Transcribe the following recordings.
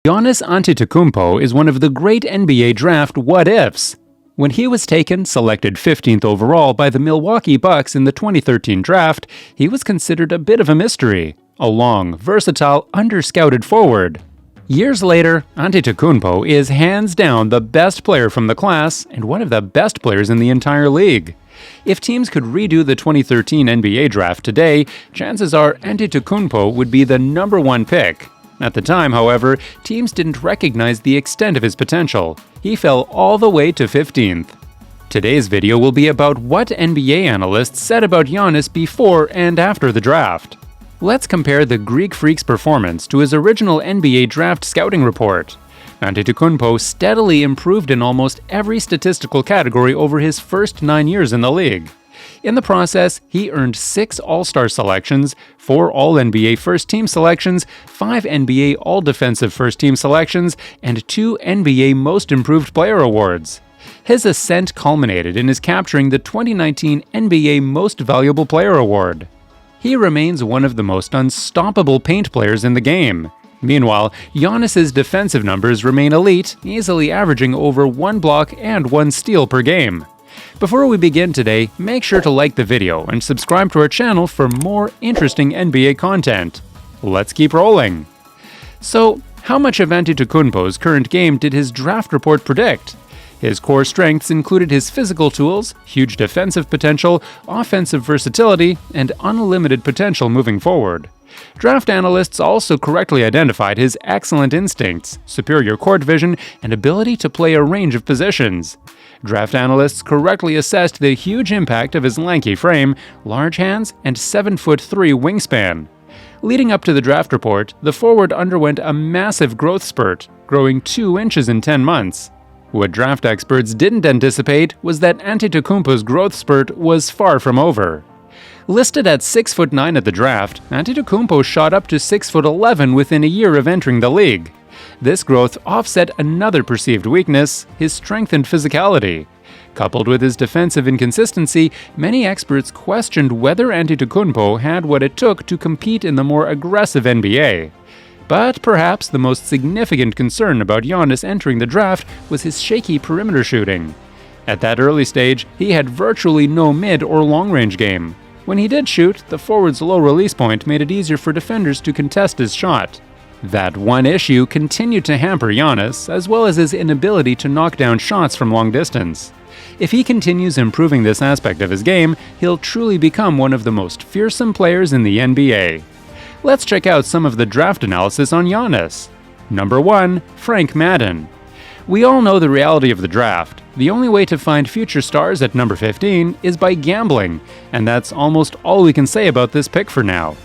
Giannis Antetokounmpo is one of the great NBA draft what-ifs. When he was taken, selected 15th overall by the Milwaukee Bucks in the 2013 draft, he was considered a bit of a mystery, a long, versatile, under-scouted forward. Years later, Antetokounmpo is hands down the best player from the class and one of the best players in the entire league. If teams could redo the 2013 NBA draft today, chances are Antetokounmpo would be the #1 pick. At the time, however, teams didn't recognize the extent of his potential. He fell all the way to 15th. Today's video will be about what NBA analysts said about Giannis before and after the draft. Let's compare the Greek Freak's performance to his original NBA draft scouting report. Antetokounmpo steadily improved in almost every statistical category over his first 9 years in the league. In the process, he earned 6 All-Star selections, 4 All-NBA First-Team selections, 5 NBA All-Defensive First-Team selections, and 2 NBA Most Improved Player awards. His ascent culminated in his capturing the 2019 NBA Most Valuable Player award. He remains one of the most unstoppable paint players in the game. Meanwhile, Giannis's defensive numbers remain elite, easily averaging over 1 block and 1 steal per game. Before we begin today, make sure to like the video and subscribe to our channel for more interesting NBA content. Let's keep rolling. So, how much of Antetokounmpo's current game did his draft report predict? His core strengths included his physical tools, huge defensive potential, offensive versatility, and unlimited potential moving forward. Draft analysts also correctly identified his excellent instincts, superior court vision, and ability to play a range of positions. Draft analysts correctly assessed the huge impact of his lanky frame, large hands, and 7'3" wingspan. Leading up to the draft report, the forward underwent a massive growth spurt, growing 2 inches in 10 months. What draft experts didn't anticipate was that Antetokounmpo's growth spurt was far from over. Listed at 6'9" at the draft, Antetokounmpo shot up to 6'11" within a year of entering the league. This growth offset another perceived weakness, his strengthened physicality. Coupled with his defensive inconsistency, many experts questioned whether Antetokounmpo had what it took to compete in the more aggressive NBA. But perhaps the most significant concern about Giannis entering the draft was his shaky perimeter shooting. At that early stage, he had virtually no mid or long-range game. When he did shoot, the forward's low release point made it easier for defenders to contest his shot. That one issue continued to hamper Giannis, as well as his inability to knock down shots from long distance. If he continues improving this aspect of his game, he'll truly become one of the most fearsome players in the NBA. Let's check out some of the draft analysis on Giannis. Number 1. Frank Madden. We all know the reality of the draft. The only way to find future stars at number 15 is by gambling, and that's almost all we can say about this pick for now.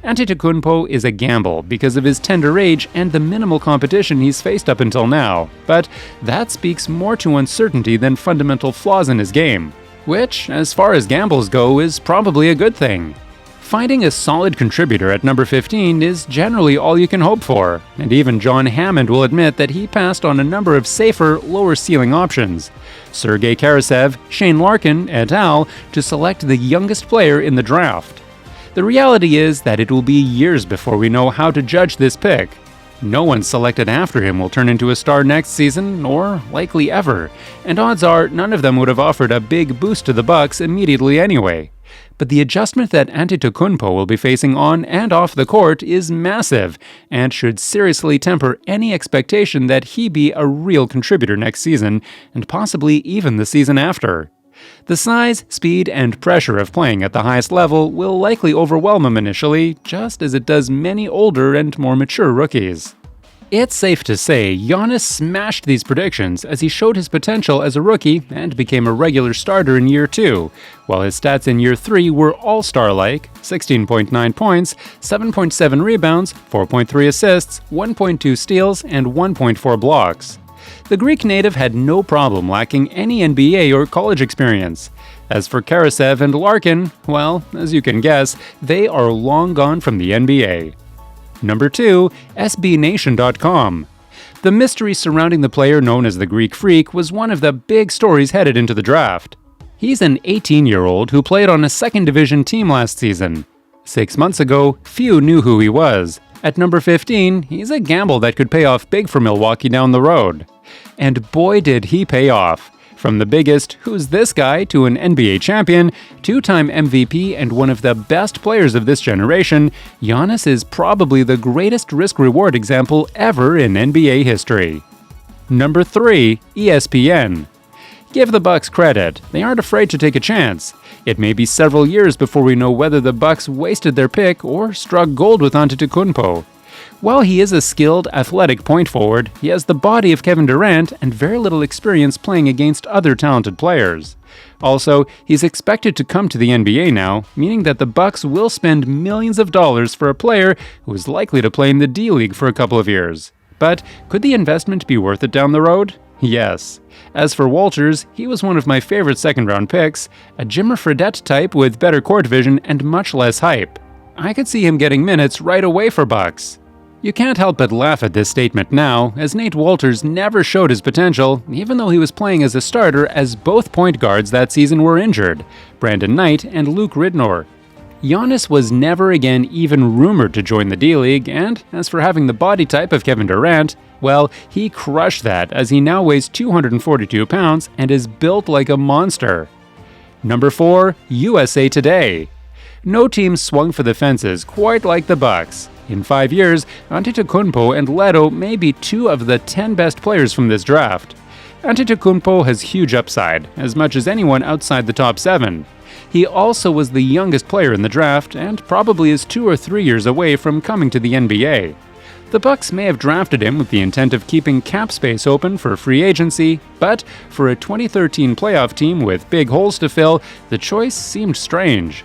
Antetokounmpo is a gamble because of his tender age and the minimal competition he's faced up until now, but that speaks more to uncertainty than fundamental flaws in his game, which, as far as gambles go, is probably a good thing. Finding a solid contributor at number 15 is generally all you can hope for, and even John Hammond will admit that he passed on a number of safer, lower-ceiling options. Sergei Karasev, Shane Larkin, et al. To select the youngest player in the draft. The reality is that it will be years before we know how to judge this pick. No one selected after him will turn into a star next season, or likely ever, and odds are none of them would have offered a big boost to the Bucks immediately anyway. But the adjustment that Antetokounmpo will be facing on and off the court is massive, and should seriously temper any expectation that he be a real contributor next season, and possibly even the season after. The size, speed, and pressure of playing at the highest level will likely overwhelm him initially, just as it does many older and more mature rookies. It's safe to say Giannis smashed these predictions as he showed his potential as a rookie and became a regular starter in year 2, while his stats in year 3 were all-star-like: 16.9 points, 7.7 rebounds, 4.3 assists, 1.2 steals, and 1.4 blocks. The Greek native had no problem lacking any NBA or college experience. As for Karasev and Larkin, well, as you can guess, they are long gone from the NBA. Number 2. SBNation.com. The mystery surrounding the player known as the Greek Freak was one of the big stories headed into the draft. He's an 18-year-old who played on a second division team last season. 6 months ago, few knew who he was. At number 15, he's a gamble that could pay off big for Milwaukee down the road. And boy did he pay off. From the biggest "who's this guy" to an NBA champion, two-time MVP and one of the best players of this generation, Giannis is probably the greatest risk-reward example ever in NBA history. Number 3, ESPN. Give the Bucks credit, they aren't afraid to take a chance. It may be several years before we know whether the Bucks wasted their pick or struck gold with Antetokounmpo. While he is a skilled, athletic point forward, he has the body of Kevin Durant and very little experience playing against other talented players. Also, he's expected to come to the NBA now, meaning that the Bucks will spend millions of dollars for a player who is likely to play in the D-League for a couple of years. But could the investment be worth it down the road? Yes. As for Walters, he was one of my favorite second-round picks, a Jimmer Fredette type with better court vision and much less hype. I could see him getting minutes right away for Bucks. You can't help but laugh at this statement now, as Nate Walters never showed his potential, even though he was playing as a starter as both point guards that season were injured, Brandon Knight and Luke Ridnour. Giannis was never again even rumored to join the D-League, and as for having the body type of Kevin Durant, well, he crushed that as he now weighs 242 pounds and is built like a monster. Number 4, USA Today. No team swung for the fences quite like the Bucks. In 5 years, Antetokounmpo and Leto may be 2 of the 10 best players from this draft. Antetokounmpo has huge upside, as much as anyone outside the top 7. He also was the youngest player in the draft and probably is 2 or 3 years away from coming to the NBA. The Bucks may have drafted him with the intent of keeping cap space open for free agency, but for a 2013 playoff team with big holes to fill, the choice seemed strange.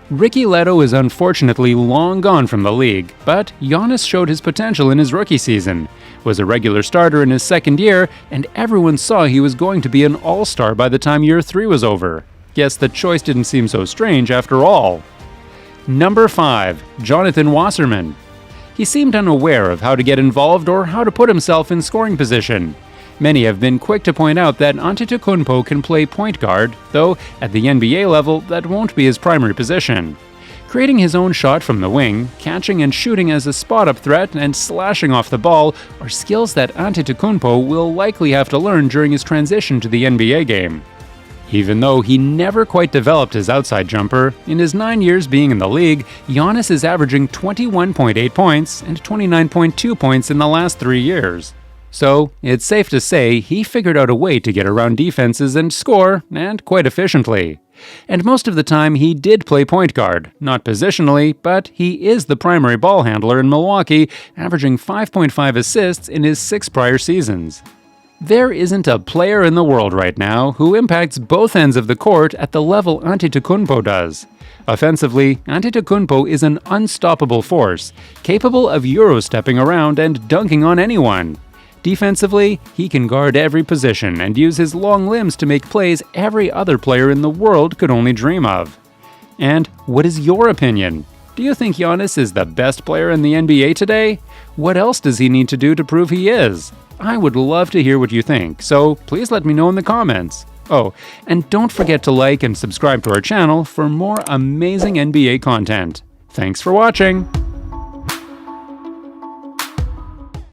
Ricky Leto is unfortunately long gone from the league, but Giannis showed his potential in his rookie season, was a regular starter in his second year, and everyone saw he was going to be an all-star by the time year 3 was over. Guess the choice didn't seem so strange after all. Number 5, Jonathan Wasserman. He seemed unaware of how to get involved or how to put himself in scoring position. Many have been quick to point out that Antetokounmpo can play point guard, though at the NBA level that won't be his primary position. Creating his own shot from the wing, catching and shooting as a spot-up threat, and slashing off the ball are skills that Antetokounmpo will likely have to learn during his transition to the NBA game. Even though he never quite developed his outside jumper, in his 9 years being in the league, Giannis is averaging 21.8 points and 29.2 points in the last 3 years. So, it's safe to say he figured out a way to get around defenses and score, and quite efficiently. And most of the time he did play point guard, not positionally, but he is the primary ball handler in Milwaukee, averaging 5.5 assists in his 6 prior seasons. There isn't a player in the world right now who impacts both ends of the court at the level Antetokounmpo does. Offensively, Antetokounmpo is an unstoppable force, capable of Euro-stepping around and dunking on anyone. Defensively, he can guard every position and use his long limbs to make plays every other player in the world could only dream of. And what is your opinion? Do you think Giannis is the best player in the NBA today? What else does he need to do to prove he is? I would love to hear what you think, so please let me know in the comments. Oh, and don't forget to like and subscribe to our channel for more amazing NBA content. Thanks for watching!